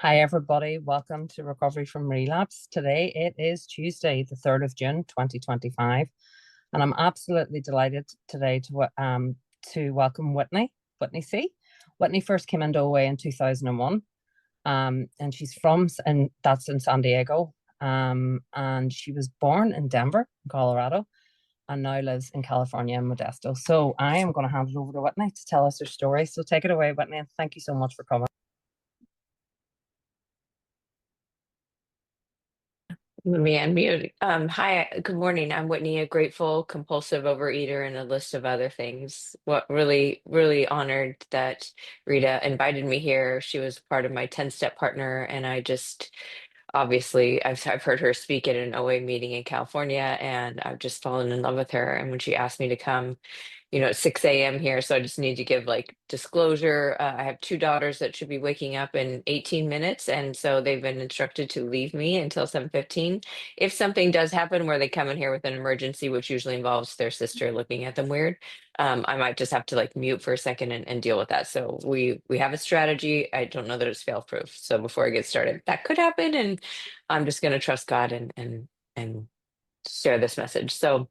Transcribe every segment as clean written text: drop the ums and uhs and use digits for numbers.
Hi, everybody. Welcome to Recovery from Relapse. Today it is Tuesday, the 3rd of June, 2025. And I'm absolutely delighted today to welcome Whitney C. Whitney first came into OA in 2001. And she's and that's in San Diego. And she was born in Denver, Colorado, and now lives in California in Modesto. So I am going to hand it over to Whitney to tell us her story. So take it away, Whitney, and thank you so much for coming. Let me unmute. Hi, good morning. I'm Whitney, a grateful compulsive overeater and a list of other things. What really honored that Rita invited me here. She was part of my 10-step partner, and I just obviously I've heard her speak at an OA meeting in California, and I've just fallen in love with her. And when she asked me to come, it's 6 a.m. here, so I just need to give like disclosure. I have two daughters that should be waking up in 18 minutes, and so they've been instructed to leave me until 7:15. If something does happen where they come in here with an emergency, which usually involves their sister looking at them weird, I might just have to like mute for a second and deal with that. So we have a strategy. I don't know that it's fail proof. So before I get started, that could happen, and I'm just going to trust God and share this message. So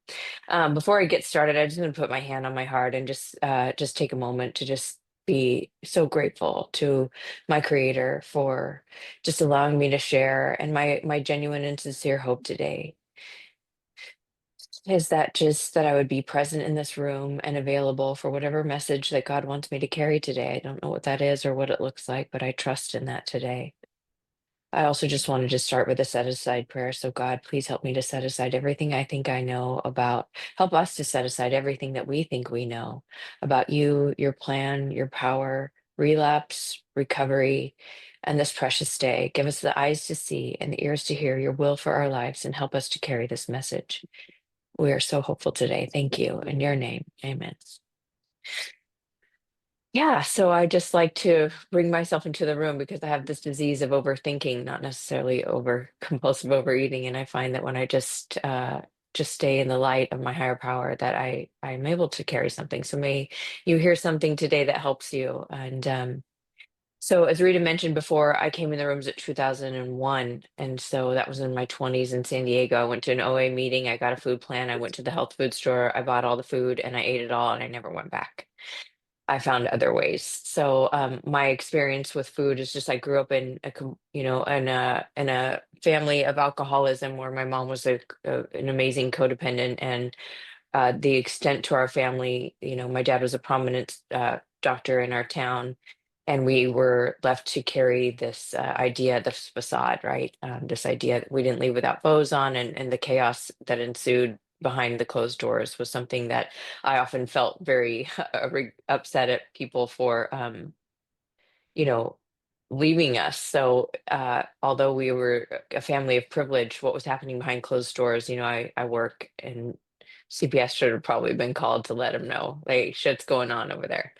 before I get started, I just want to put my hand on my heart and just take a moment to just be so grateful to my creator for just allowing me to share. And my genuine and sincere hope today is that just that I would be present in this room and available for whatever message that God wants me to carry today. I don't know what that is or what it looks like, but I trust in that today. I also just wanted to start with a set aside prayer. So, God, please help me to set aside everything I think I know about. Help us to set aside everything that we think we know about you, your plan, your power, relapse, recovery, and this precious day. Give us the eyes to see and the ears to hear your will for our lives and help us to carry this message. We are so hopeful today. Thank you. In your name, amen. Yeah, so I just like to bring myself into the room because I have this disease of overthinking, not necessarily over compulsive overeating. And I find that when I just stay in the light of my higher power, that I'm able to carry something. So may you hear something today that helps you. And so as Rita mentioned before, I came in the rooms at 2001, and so that was in my 20s in San Diego. I went to an OA meeting. I got a food plan. I went to the health food store. I bought all the food and I ate it all, and I never went back. I found other ways. So my experience with food is just I grew up in in a family of alcoholism where my mom was an amazing codependent, and the extent to our family, my dad was a prominent doctor in our town, and we were left to carry this idea, this facade, right? This idea that we didn't leave without bows on, and the chaos that ensued behind the closed doors was something that I often felt very upset at people for, you know, leaving us. So, although we were a family of privilege, what was happening behind closed doors, I work, and CPS should have probably been called to let them know, hey, shit's going on over there.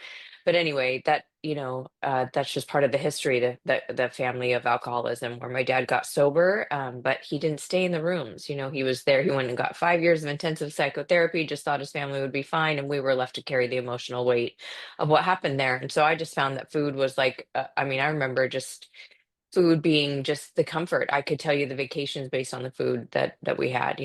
But anyway, that's just part of the history, the family of alcoholism, where my dad got sober, but he didn't stay in the rooms. He was there. He went and got 5 years of intensive psychotherapy, just thought his family would be fine, and we were left to carry the emotional weight of what happened there. And so I just found that food was like, I mean, I remember just food being just the comfort. I could tell you the vacations based on the food that we had,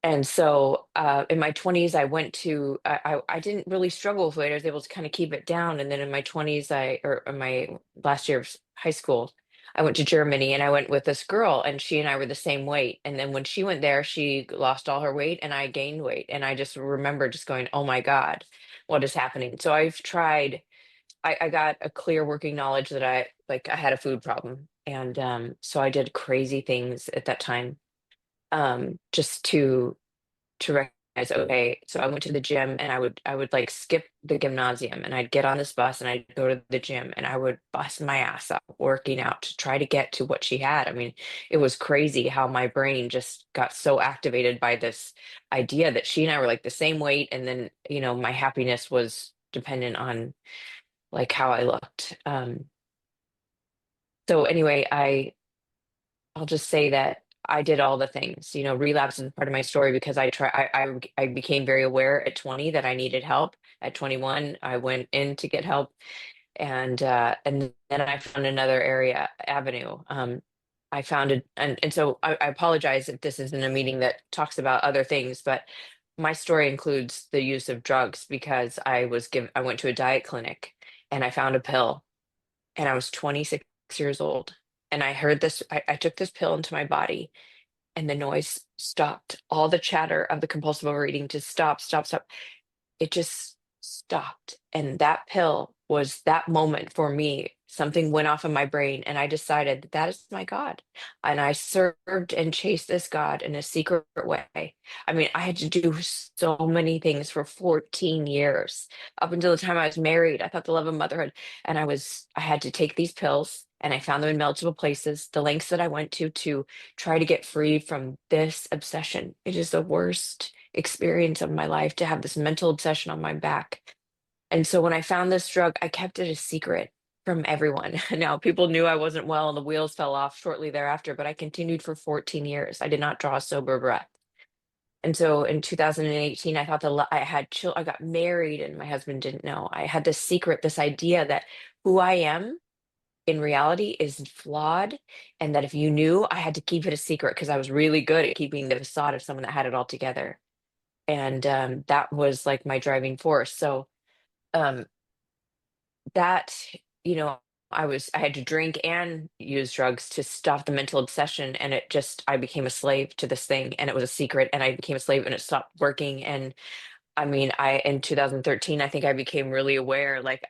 and so in my 20s, I went to, I didn't really struggle with weight. I was able to kind of keep it down. And then in my 20s, or in my last year of high school, I went to Germany, and I went with this girl, and she and I were the same weight. And then when she went there, she lost all her weight and I gained weight. And I just remember just going, oh my God, what is happening? So I've tried, I got a clear working knowledge that I had a food problem. And so I did crazy things at that time, just to recognize, okay, so I went to the gym, and I would like skip the gymnasium, and I'd get on this bus and I'd go to the gym, and I would bust my ass up working out to try to get to what she had. I mean, it was crazy how my brain just got so activated by this idea that she and I were like the same weight, and then, my happiness was dependent on like how I looked. So anyway, I'll just say that I did all the things. Relapse is part of my story because I became very aware at 20 that I needed help. At 21, I went in to get help. And then I found another area avenue. I found it, and so I apologize if this isn't a meeting that talks about other things, but my story includes the use of drugs because I went to a diet clinic and I found a pill, and I was 26 years old, and I heard this. I took this pill into my body, and the noise stopped. All the chatter of the compulsive overeating just stop, stop, stop. It just stopped. And that pill was that moment for me. Something went off in my brain, and I decided that that is my God. And I served and chased this God in a secret way. I mean, I had to do so many things for 14 years. Up until the time I was married, I thought the love of motherhood. And I had to take these pills, and I found them in multiple places, the lengths that I went to try to get free from this obsession. It is the worst experience of my life to have this mental obsession on my back. And so when I found this drug, I kept it a secret from everyone. Now, people knew I wasn't well and the wheels fell off shortly thereafter, but I continued for 14 years. I did not draw a sober breath. And so in 2018, I thought I got married and my husband didn't know. I had this secret, this idea that who I am in reality is flawed, and that if you knew, I had to keep it a secret because I was really good at keeping the facade of someone that had it all together. And that was like my driving force. So um that, you know, I had to drink and use drugs to stop the mental obsession, and I became a slave to this thing, and it was a secret, and I became a slave and it stopped working. And I mean, I in 2013, I think I became really aware, like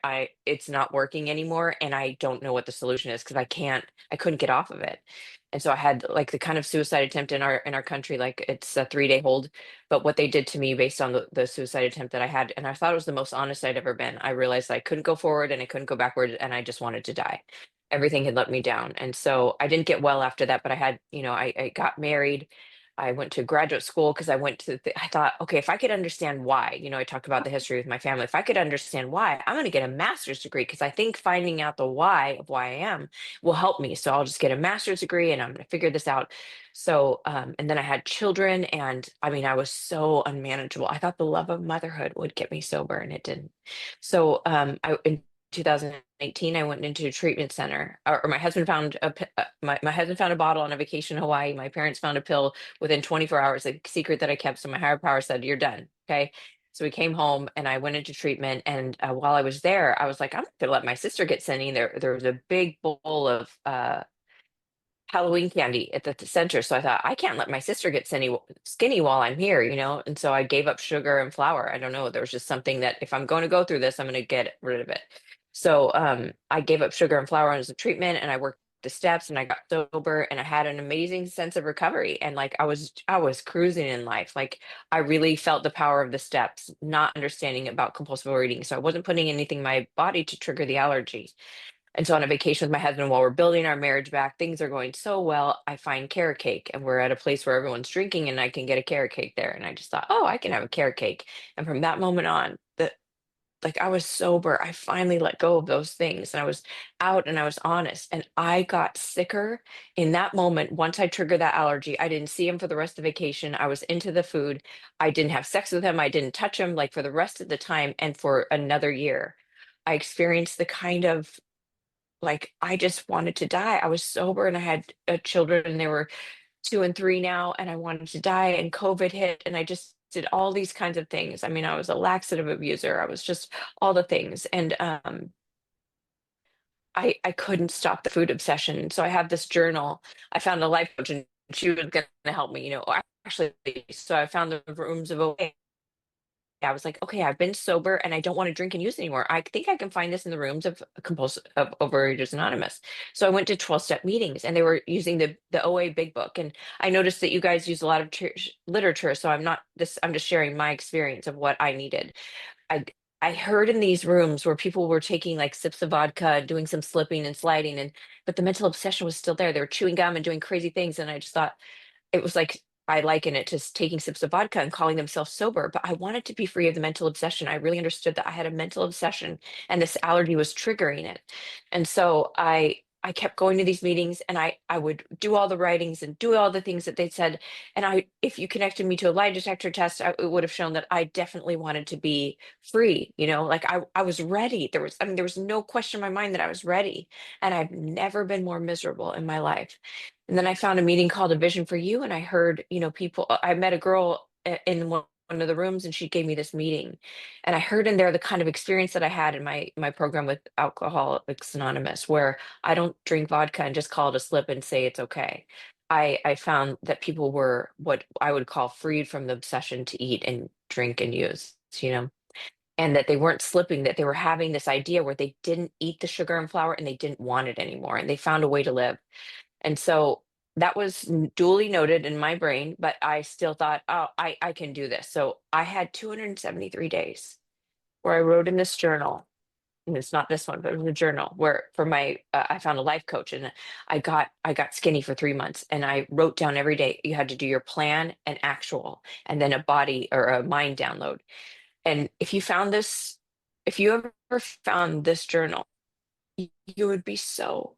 it's not working anymore, and I don't know what the solution is because I couldn't get off of it. And so I had like the kind of suicide attempt in our country, like it's a 3-day hold. But what they did to me based on the suicide attempt that I had, and I thought it was the most honest I'd ever been. I realized I couldn't go forward and I couldn't go backward, and I just wanted to die. Everything had let me down. And so I didn't get well after that, but I got married. I went to graduate school because I thought, okay, if I could understand why, I talked about the history with my family. If I could understand why, I'm going to get a master's degree because I think finding out the why of why I am will help me. So I'll just get a master's degree and I'm going to figure this out. So, and then I had children, and I mean, I was so unmanageable. I thought the love of motherhood would get me sober, and it didn't. So, in 2018, I went into a treatment center, or my husband found my husband found a bottle on a vacation in Hawaii. My parents found a pill within 24 hours, a secret that I kept. So my higher power said, "You're done." Okay. So we came home and I went into treatment. And while I was there, I was like, I'm going to let my sister get skinny. There was a big bowl of Halloween candy at the center. So I thought, I can't let my sister get skinny while I'm here, And so I gave up sugar and flour. I don't know. There was just something that if I'm going to go through this, I'm going to get rid of it. So I gave up sugar and flour as a treatment, and I worked the steps, and I got sober, and I had an amazing sense of recovery. And like I was cruising in life. Like I really felt the power of the steps, not understanding about compulsive overeating. So I wasn't putting anything in my body to trigger the allergy. And so on a vacation with my husband while we're building our marriage back, things are going so well. I find carrot cake, and we're at a place where everyone's drinking, and I can get a carrot cake there. And I just thought, oh, I can have a carrot cake. And from that moment on, like I was sober. I finally let go of those things, and I was out and I was honest. And I got sicker in that moment. Once I triggered that allergy, I didn't see him for the rest of the vacation. I was into the food. I didn't have sex with him. I didn't touch him like for the rest of the time. And for another year, I experienced the kind of like I just wanted to die. I was sober and I had children, and they were 2 and 3 now, and I wanted to die. And COVID hit, and I just did all these kinds of things. I mean, I was a laxative abuser. I was just all the things, and I couldn't stop the food obsession. So I have this journal. I found a life coach, and she was going to help me. Actually, so I found the rooms of OA. I was like, okay, I've been sober and I don't want to drink and use anymore. I think I can find this in the rooms of compulsive of Overeaters Anonymous. So I went to 12-step meetings, and they were using the OA Big Book. And I noticed that you guys use a lot of literature. So I'm just sharing my experience of what I needed. I I heard in these rooms where people were taking like sips of vodka, doing some slipping and sliding, but the mental obsession was still there. They were chewing gum and doing crazy things. And I just thought, it was like I liken it to taking sips of vodka and calling themselves sober, but I wanted to be free of the mental obsession. I really understood that I had a mental obsession, and this allergy was triggering it. And so I kept going to these meetings, and I would do all the writings and do all the things that they said. And if you connected me to a lie detector test, it would have shown that I definitely wanted to be free. Like I was ready. There was no question in my mind that I was ready. And I've never been more miserable in my life. And then I found a meeting called A Vision for You, and I heard, people. I met a girl in one of the rooms, and she gave me this meeting, and I heard in there the kind of experience that I had in my program with Alcoholics Anonymous, where I don't drink vodka and just call it a slip and say it's okay. I found that people were what I would call freed from the obsession to eat and drink and use, and that they weren't slipping, that they were having this idea where they didn't eat the sugar and flour and they didn't want it anymore, and they found a way to live. And so that was duly noted in my brain, but I still thought, oh, I can do this. So I had 273 days where I wrote in this journal, and it's not this one, but it was a journal where for my I found a life coach, and I got skinny for 3 months, and I wrote down every day you had to do your plan and actual, and then a body or a mind download. And if you ever found this journal, you would be so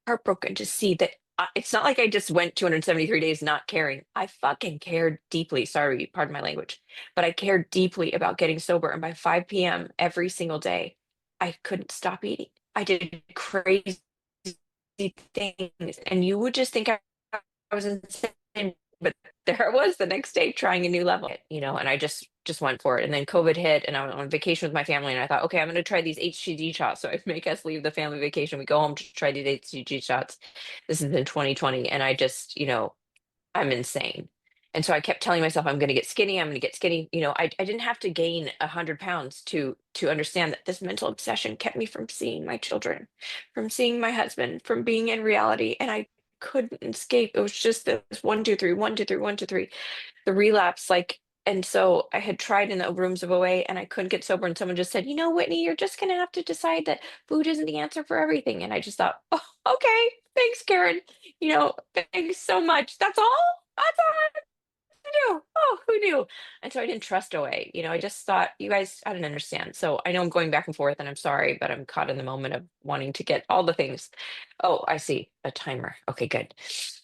heartbroken to see that it's not like I just went 273 days not caring. I fucking cared deeply. Sorry, pardon my language, but I cared deeply about getting sober. And by 5 p.m. every single day, I couldn't stop eating. I did crazy things. And you would just think I was insane, but there I was the next day trying a new level, and I just went for it. And then COVID hit, and I was on vacation with my family, and I thought, okay, I'm going to try these HCG shots. So I make us leave the family vacation. We go home to try these HCG shots. This is in 2020, and I just, I'm insane. And so I kept telling myself, I'm going to get skinny. I'm going to get skinny. I didn't have to gain 100 pounds to understand that this mental obsession kept me from seeing my children, from seeing my husband, from being in reality. And I couldn't escape. It was just this one, two, three, one, two, three, one, two, three, the relapse. And so I had tried in the rooms of OA, and I couldn't get sober. And someone just said, Whitney, you're just going to have to decide that food isn't the answer for everything. And I just thought, oh, okay, thanks, Karen. Thanks so much. That's all. That's all I have to do. Oh, who knew? And so I didn't trust OA. I just thought, you guys, I didn't understand. So I know I'm going back and forth, and I'm sorry, but I'm caught in the moment of wanting to get all the things. Oh, I see a timer. Okay, good.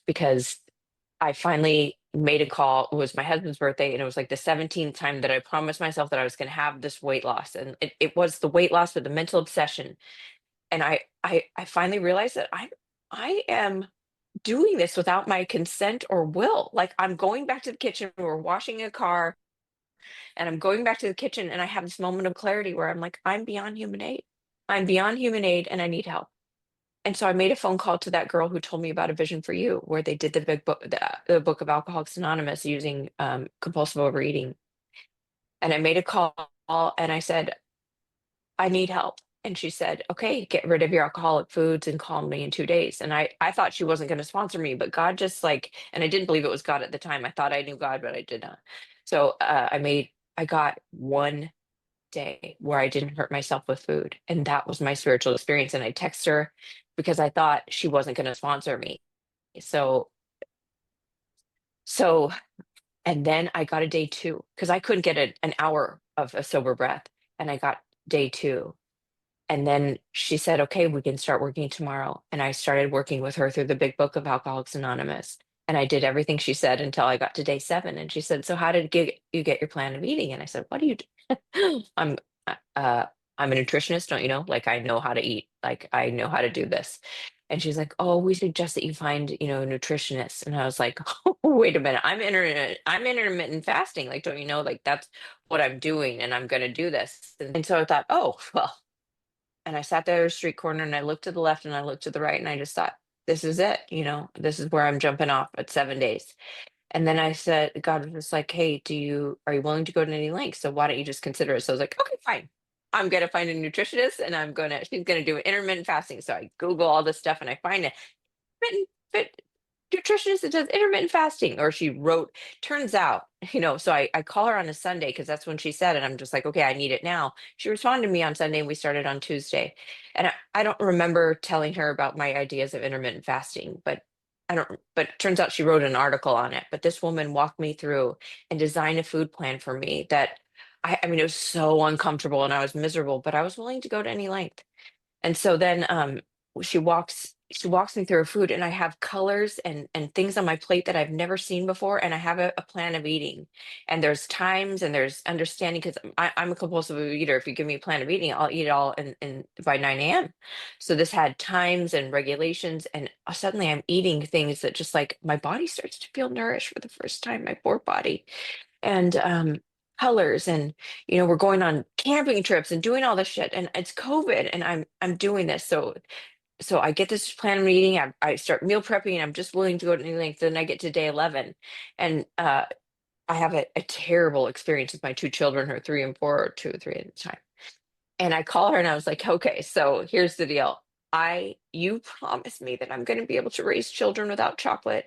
Because I finally made a call. It was my husband's birthday, and it was like the 17th time that I promised myself that I was going to have this weight loss. And it was the weight loss with the mental obsession. And I finally realized that I am doing this without my consent or will. Like, I'm going back to the kitchen, we're washing a car, and I'm going back to the kitchen, and I have this moment of clarity where I'm like, I'm beyond human aid. I'm beyond human aid, and I need help. And so I made a phone call to that girl who told me about A Vision for You, where they did the big book, the book of Alcoholics Anonymous using compulsive overeating. And I made a call, and I said, I need help. And she said, okay, get rid of your alcoholic foods and call me in 2 days. And I thought she wasn't going to sponsor me, but God just and I didn't believe it was God at the time. I thought I knew God, but I did not. So I got one day where I didn't hurt myself with food. And that was my spiritual experience. And I texted her because I thought she wasn't going to sponsor me. So, so, and then I got a day two because I couldn't get an hour of a sober breath. And I got day two. And then she said, okay, we can start working tomorrow. And I started working with her through the big book of Alcoholics Anonymous. And I did everything she said until I got to day seven. And she said, so how did you get your plan of eating? And I said, what do you do? I'm a nutritionist, don't you know? Like, I know how to eat. Like, I know how to do this. And she's like, oh, we suggest that you find, a nutritionist. And I was like, oh, wait a minute. I'm intermittent fasting. Like, don't you know? Like, that's what I'm doing, and I'm going to do this. And so I thought, oh, well, and I sat there at a street corner, and I looked to the left and I looked to the right, and I just thought, this is it. This is where I'm jumping off at 7 days. And then I said, God was just like, hey, are you willing to go to any lengths? So why don't you just consider it? So I was like, okay, fine. I'm going to find a nutritionist, and she's going to do intermittent fasting. So I Google all this stuff, and I find it intermittent fit nutritionist that does intermittent fasting. Or she wrote, turns out, so I call her on a Sunday because that's when she said it. I'm just like, okay, I need it now. She responded to me on Sunday, and we started on Tuesday. And I don't remember telling her about my ideas of intermittent fasting, but it turns out she wrote an article on it. But this woman walked me through and designed a food plan for me that I mean, it was so uncomfortable, and I was miserable, but I was willing to go to any length. And so then she walks, she walks me through her food, and I have colors and things on my plate that I've never seen before, and I have a plan of eating, and there's times and there's understanding because I'm a compulsive eater. If you give me a plan of eating, I'll eat it all in by 9 a.m. So this had times and regulations, and suddenly I'm eating things that just like my body starts to feel nourished for the first time, my poor body, and colors, and we're going on camping trips and doing all this shit, and it's COVID, and I'm doing this. So I get this plan of eating. I start meal prepping, and I'm just willing to go to any length. Then I get to day 11, and I have a terrible experience with my two children, who are 3 and 4, or 2 or 3 at the time. And I call her, and I was like, okay, so here's the deal. You promised me that I'm going to be able to raise children without chocolate,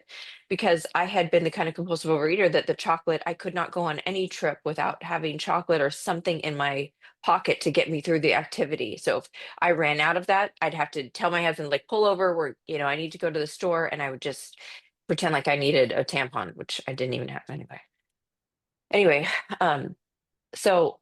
because I had been the kind of compulsive overeater that the chocolate, I could not go on any trip without having chocolate or something in my pocket to get me through the activity. So if I ran out of that, I'd have to tell my husband, like, pull over, I need to go to the store. And I would just pretend like I needed a tampon, which I didn't even have anyway. Anyway, so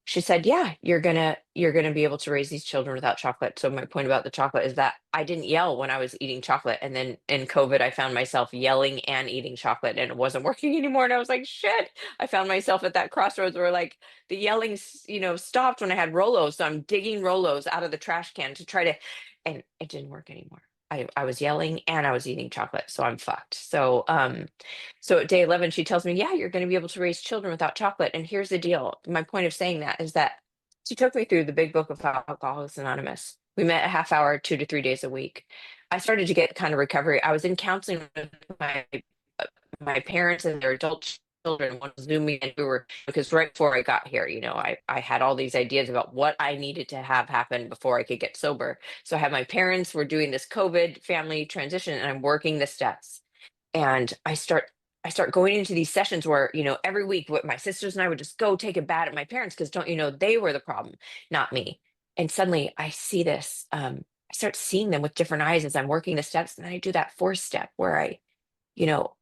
she said, yeah, you're gonna be able to raise these children without chocolate. So my point about the chocolate is that I didn't yell when I was eating chocolate. And then in COVID, I found myself yelling and eating chocolate, and it wasn't working anymore. And I was like, shit, I found myself at that crossroads where like the yelling, stopped when I had Rolos. So I'm digging Rolos out of the trash can to try to, and it didn't work anymore. I was yelling and I was eating chocolate. So I'm fucked. So at day 11, she tells me, yeah, you're going to be able to raise children without chocolate. And here's the deal. My point of saying that is that she took me through the big book of Alcoholics Anonymous. We met a half hour, 2 to 3 days a week. I started to get kind of recovery. I was in counseling with my parents and their adult children. One was Zooming, and because right before I got here, I had all these ideas about what I needed to have happen before I could get sober. So I had my parents were doing this COVID family transition, and I'm working the steps. And I start going into these sessions where, every week what my sisters and I would just go take a bat at my parents, because don't you know, they were the problem, not me. And suddenly I see this, I start seeing them with different eyes as I'm working the steps. And then I do that fourth step where you know,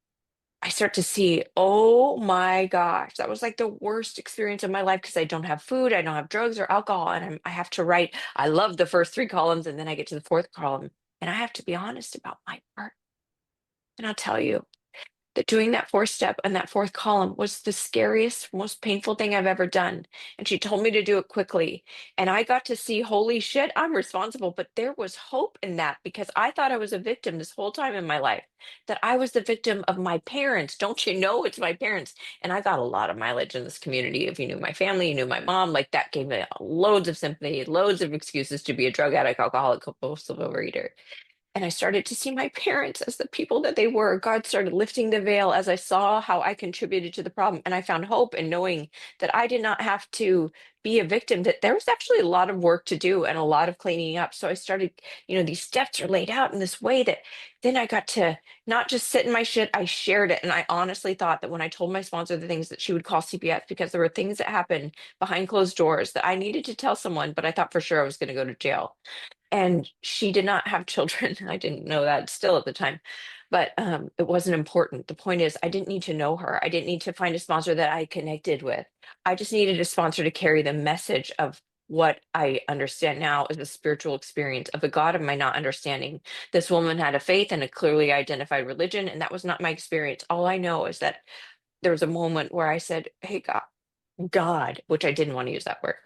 I start to see, oh my gosh, that was like the worst experience of my life, because I don't have food, I don't have drugs or alcohol, and I have to write. I love the first three columns, and then I get to the fourth column, and I have to be honest about my part. And I'll tell you that doing that fourth step and that fourth column was the scariest, most painful thing I've ever done. And she told me to do it quickly. And I got to see, holy shit, I'm responsible. But there was hope in that, because I thought I was a victim this whole time in my life, that I was the victim of my parents. Don't you know, it's my parents. And I got a lot of mileage in this community. If you knew my family, you knew my mom, like that gave me loads of sympathy, loads of excuses to be a drug addict, alcoholic, compulsive overeater. And I started to see my parents as the people that they were. God started lifting the veil as I saw how I contributed to the problem. And I found hope in knowing that I did not have to be a victim, that there was actually a lot of work to do and a lot of cleaning up. So I started, these steps are laid out in this way that then I got to not just sit in my shit, I shared it. And I honestly thought that when I told my sponsor the things, that she would call CPS, because there were things that happened behind closed doors that I needed to tell someone, but I thought for sure I was going to go to jail. And she did not have children. I didn't know that still at the time, but it wasn't important. The point is, I didn't need to know her. I didn't need to find a sponsor that I connected with. I just needed a sponsor to carry the message of what I understand now as a spiritual experience of a God of my not understanding. This woman had a faith and a clearly identified religion, and that was not my experience. All I know is that there was a moment where I said, hey, God, which I didn't want to use that word.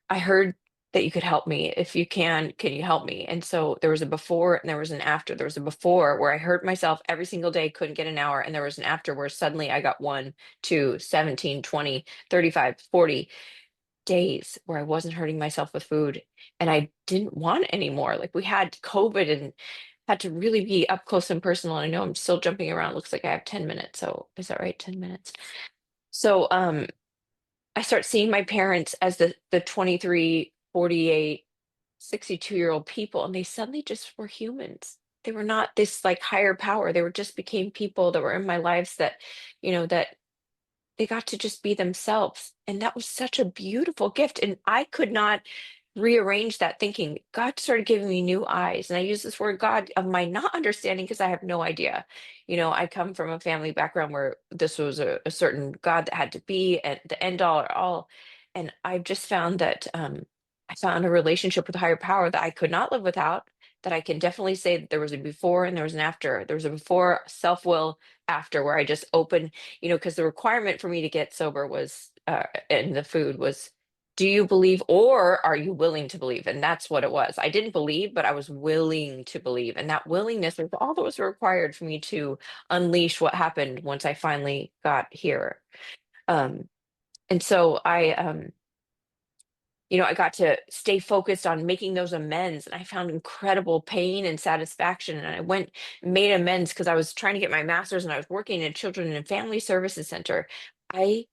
I heard that you could help me. If you can you help me? And so there was a before and there was an after. There was a before where I hurt myself every single day, couldn't get an hour. And there was an after where suddenly I got 1, 2, 17, 20, 35, 40 days where I wasn't hurting myself with food. And I didn't want anymore. Like, we had COVID and had to really be up close and personal. I know I'm still jumping around. Looks like I have 10 minutes. So is that right? 10 minutes. So I start seeing my parents as the 23, 48, 62-year-old people, and they suddenly just were humans. They were not this like higher power. They were just became people that were in my lives that, that they got to just be themselves. And that was such a beautiful gift. And I could not rearrange that thinking. God started giving me new eyes. And I use this word God of my not understanding, because I have no idea. I come from a family background where this was a certain God that had to be at the end all or all. And I've just found that I found a relationship with a higher power that I could not live without, that I can definitely say that there was a before and there was an after. There was a before self-will, after, where I just opened, because the requirement for me to get sober was, and the food was, do you believe or are you willing to believe? And that's what it was. I didn't believe, but I was willing to believe. And that willingness was all that was required for me to unleash what happened once I finally got here. Um, and so I got to stay focused on making those amends, and I found incredible pain and satisfaction. And I went and made amends because I was trying to get my master's and I was working in a children and family services center. I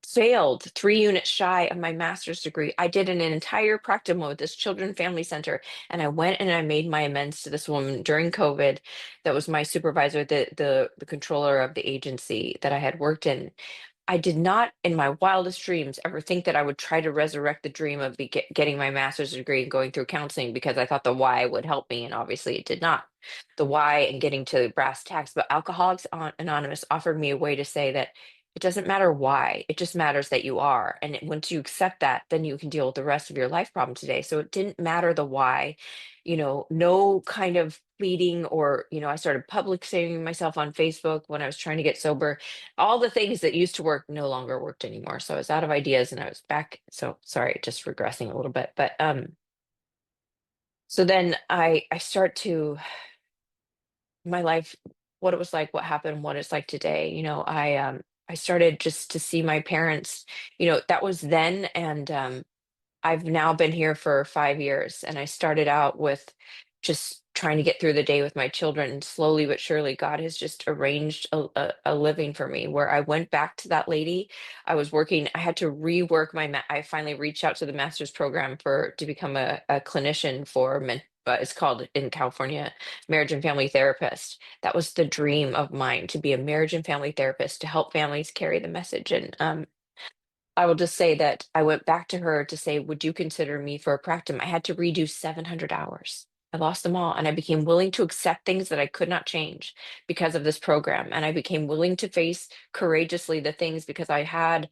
failed 3 units shy of my master's degree. I did an entire practicum with this children family center, and I went and I made my amends to this woman during COVID. That was my supervisor, the controller of the agency that I had worked in. I did not, in my wildest dreams, ever think that I would try to resurrect the dream of getting my master's degree and going through counseling, because I thought the why would help me, and obviously it did not. The why and getting to brass tacks, but Anonymous offered me a way to say that it doesn't matter why, it just matters that you are. And once you accept that, then you can deal with the rest of your life problem today. So it didn't matter the why, no kind of pleading, or, I started public shaming myself on Facebook when I was trying to get sober. All the things that used to work no longer worked anymore. So I was out of ideas and I was back. So sorry, just regressing a little bit. But so then I start to my life, what it was like, what happened, what it's like today. I started just to see my parents, that was then. And I've now been here for 5 years, and I started out with just trying to get through the day with my children. And slowly but surely, God has just arranged a living for me where I went back to that lady. I was working, I had to rework I finally reached out to the master's program to become a clinician for men. But it's called in California, marriage and family therapist. That was the dream of mine, to be a marriage and family therapist to help families carry the message. And I will just say that I went back to her to say, would you consider me for a practicum? I had to redo 700 hours. I lost them all. And I became willing to accept things that I could not change because of this program. And I became willing to face courageously the things, because I had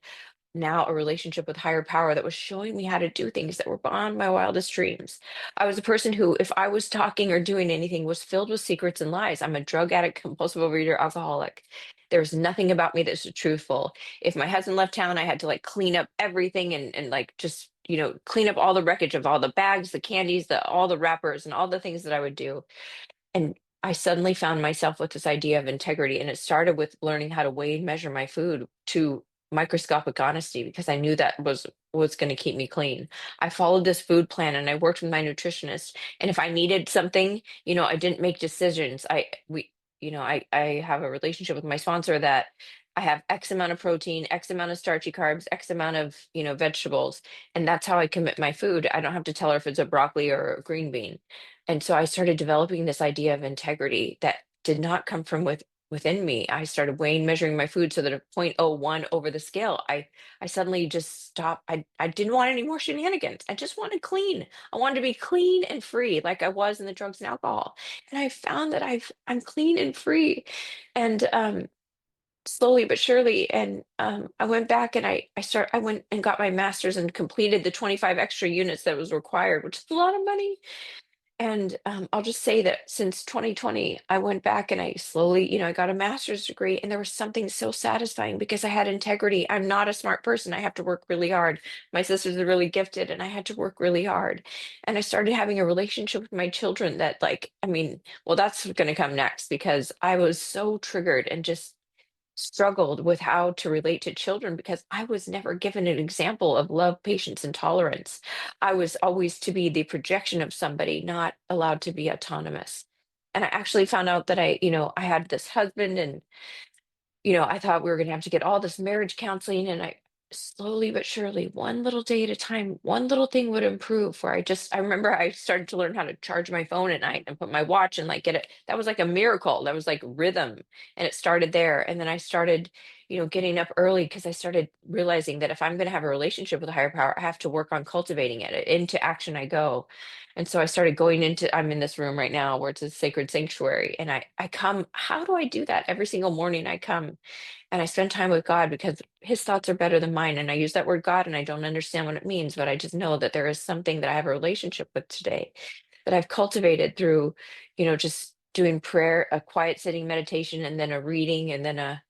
now a relationship with higher power that was showing me how to do things that were beyond my wildest dreams. I was a person who, if I was talking or doing anything, was filled with secrets and lies. I'm a drug addict, compulsive overeater, alcoholic. There's nothing about me that's truthful. If my husband left town, I had to like clean up everything, and like just, clean up all the wreckage of all the bags, the candies, all the wrappers, and all the things that I would do. And I suddenly found myself with this idea of integrity. And it started with learning how to weigh and measure my food to microscopic honesty, because I knew that was going to keep me clean. I followed this food plan and I worked with my nutritionist. And if I needed something, I didn't make decisions. I have a relationship with my sponsor that I have X amount of protein, X amount of starchy carbs, X amount of, vegetables. And that's how I commit my food. I don't have to tell her if it's a broccoli or a green bean. And so I started developing this idea of integrity that did not come from within me. I started weighing, measuring my food so that at point oh 0.01 over the scale, I suddenly just stopped. I didn't want any more shenanigans. I just wanted clean. I wanted to be clean and free, like I was in the drugs and alcohol. And I found that I'm clean and free. And slowly but surely. And I went back and I went and got my master's and completed the 25 extra units that was required, which is a lot of money. And I'll just say that since 2020, I went back and I slowly, I got a master's degree, and there was something so satisfying because I had integrity. I'm not a smart person. I have to work really hard. My sisters are really gifted, and I had to work really hard. And I started having a relationship with my children that, like, I mean, well, that's going to come next, because I was so triggered and just struggled with how to relate to children, because I was never given an example of love, patience, and tolerance. I was always to be the projection of somebody, not allowed to be autonomous. And I actually found out that I had this husband, and I thought we were going to have to get all this marriage counseling. And I slowly but surely, one little day at a time, one little thing would improve. Where I remember I started to learn how to charge my phone at night and put my watch and like get it. That was like a miracle. That was like rhythm. And it started there. And then I started, getting up early because I started realizing that if I'm going to have a relationship with a higher power, I have to work on cultivating it. Into action I go. And so I started going into, I'm in this room right now where it's a sacred sanctuary. And I come, how do I do that? Every single morning I come and I spend time with God because his thoughts are better than mine. And I use that word God and I don't understand what it means, but I just know that there is something that I have a relationship with today that I've cultivated through, just doing prayer, a quiet sitting meditation, and then a reading, and then a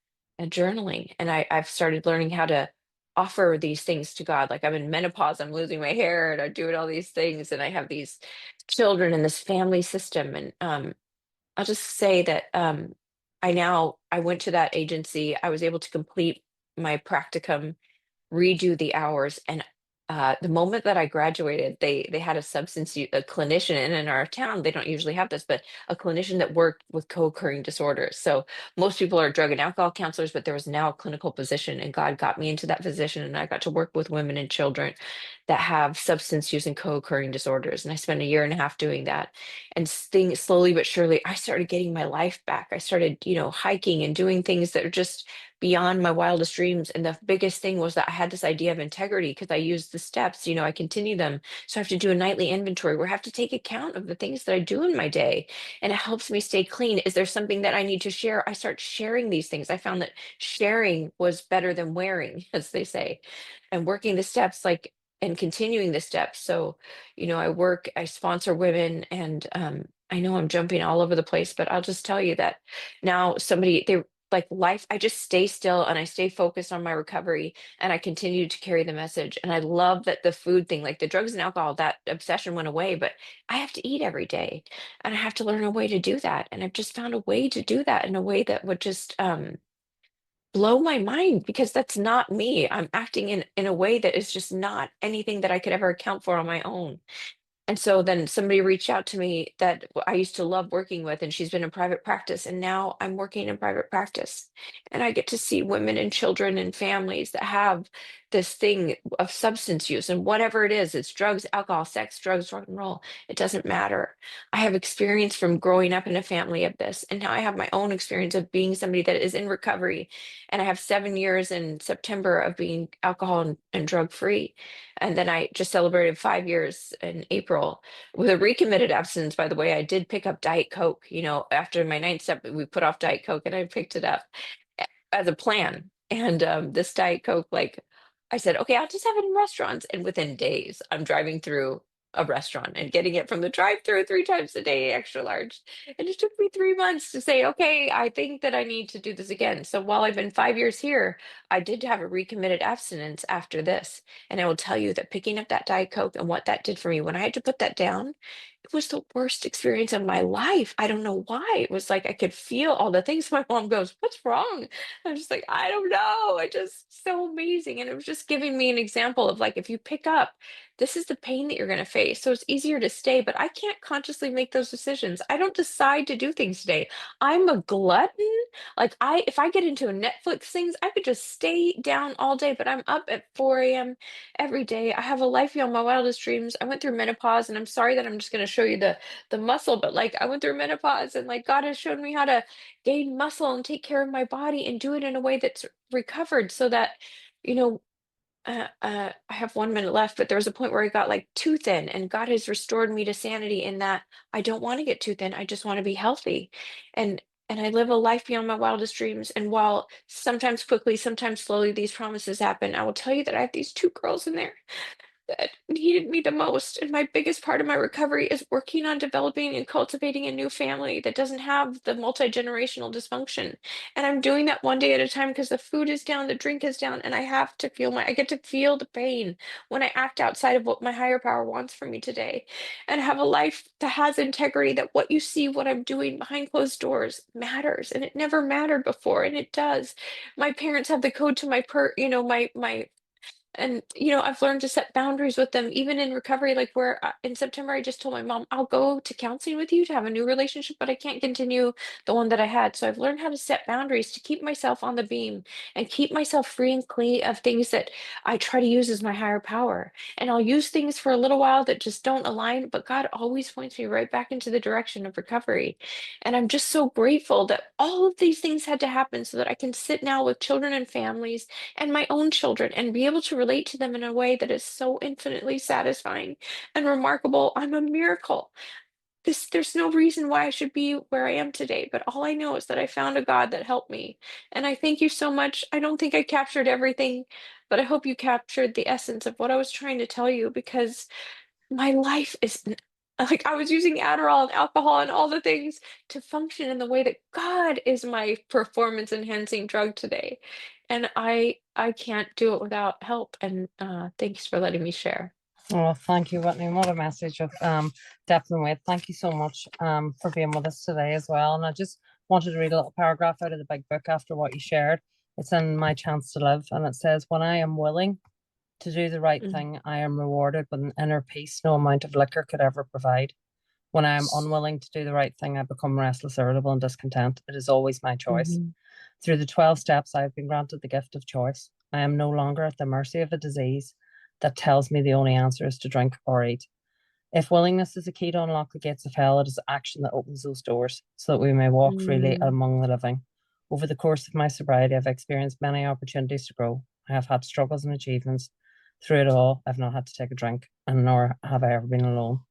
journaling. And I've started learning how to offer these things to God. Like I'm in menopause, I'm losing my hair, and I'm doing all these things, and I have these children in this family system. And I'll just say that I went to that agency. I was able to complete my practicum, redo the hours, and the moment that I graduated, they had a a clinician, and in our town they don't usually have this, but a clinician that worked with co-occurring disorders. So most people are drug and alcohol counselors, but there was now a clinical position, and God got me into that position, and I got to work with women and children that have substance use and co-occurring disorders. And I spent a year and a half doing that, and things slowly but surely, I started getting my life back. I started, hiking and doing things that are just beyond my wildest dreams. And the biggest thing was that I had this idea of integrity because I used the steps, I continue them. So I have to do a nightly inventory where I have to take account of the things that I do in my day. And it helps me stay clean. Is there something that I need to share? I start sharing these things. I found that sharing was better than wearing, as they say, and working the steps and continuing the steps. So, I sponsor women, and I know I'm jumping all over the place, but I'll just tell you that now they like life, I just stay still and I stay focused on my recovery and I continue to carry the message. And I love that the food thing, like the drugs and alcohol, that obsession went away, but I have to eat every day and I have to learn a way to do that. And I've just found a way to do that in a way that would just blow my mind because that's not me. I'm acting in a way that is just not anything that I could ever account for on my own. And so then somebody reached out to me that I used to love working with, and she's been in private practice, and now I'm working in private practice. And I get to see women and children and families that have this thing of substance use, and whatever it is, it's drugs, alcohol, sex, drugs, rock and roll, it doesn't matter. I have experience from growing up in a family of this, and now I have my own experience of being somebody that is in recovery. And I have 7 years in September of being alcohol and drug free. And then I just celebrated 5 years in April with a recommitted abstinence. By the way, I did pick up Diet Coke. After my ninth step, we put off Diet Coke and I picked it up as a plan. And this Diet Coke, like I said, okay, I'll just have it in restaurants. And within days, I'm driving through a restaurant and getting it from the drive-through 3 times a day, extra large. And it took me 3 months to say, okay, I think that I need to do this again. So while I've been 5 years here, I did have a recommitted abstinence after this. And I will tell you that picking up that Diet Coke and what that did for me, when I had to put that down, it was the worst experience of my life. I don't know why. It was like I could feel all the things. My mom goes, "What's wrong?" I'm just like, I don't know. I just so amazing. And it was just giving me an example of like, if you pick up, this is the pain that you're going to face. So it's easier to stay, but I can't consciously make those decisions. I don't decide to do things today. I'm a glutton. Like if I get into a Netflix things, I could just stay down all day, but I'm up at 4 a.m. every day. I have a life beyond my wildest dreams. I went through menopause, and I'm sorry that I'm just going to show you the muscle, but like I went through menopause, and like God has shown me how to gain muscle and take care of my body and do it in a way that's recovered so that, you know, I have 1 minute left, but there was a point where I got like too thin, and God has restored me to sanity in that I don't want to get too thin. I just want to be healthy. And I live a life beyond my wildest dreams. And while sometimes quickly, sometimes slowly, these promises happen, I will tell you that I have these two girls in there that needed me the most. And my biggest part of my recovery is working on developing and cultivating a new family that doesn't have the multi-generational dysfunction. And I'm doing that one day at a time because the food is down, the drink is down, and I get to feel the pain when I act outside of what my higher power wants for me today. And have a life that has integrity, that what you see, what I'm doing behind closed doors matters. And it never mattered before, and it does. My parents have the code to my And I've learned to set boundaries with them even in recovery, like where in September I just told my mom I'll go to counseling with you to have a new relationship, but I can't continue the one that I had. So I've learned how to set boundaries to keep myself on the beam and keep myself free and clean of things that I try to use as my higher power. And I'll use things for a little while that just don't align, but God always points me right back into the direction of recovery. And I'm just so grateful that all of these things had to happen so that I can sit now with children and families and my own children and be able to relate to them in a way that is so infinitely satisfying and remarkable. I'm a miracle. There's no reason why I should be where I am today, but all I know is that I found a God that helped me. And I thank you so much. I don't think I captured everything, but I hope you captured the essence of what I was trying to tell you, because my life is like I was using Adderall and alcohol and all the things to function in the way that God is my performance enhancing drug today. And I can't do it without help. And thanks for letting me share. Well, thank you, Whitney. What a message of depth and weight. Thank you so much for being with us today as well. And I just wanted to read a little paragraph out of the big book after what you shared. It's in My Chance to Live, and it says, "When I am willing to do the right Mm. thing, I am rewarded with an inner peace no amount of liquor could ever provide. When I am unwilling to do the right thing, I become restless, irritable, and discontent. It is always my choice. Mhm. Through the 12 steps, I have been granted the gift of choice. I am no longer at the mercy of a disease that tells me the only answer is to drink or eat. If willingness is a key to unlock the gates of hell, it is action that opens those doors so that we may walk freely Mm. among the living. Over the course of my sobriety, I've experienced many opportunities to grow. I have had struggles and achievements. Through it all, I've not had to take a drink, and nor have I ever been alone.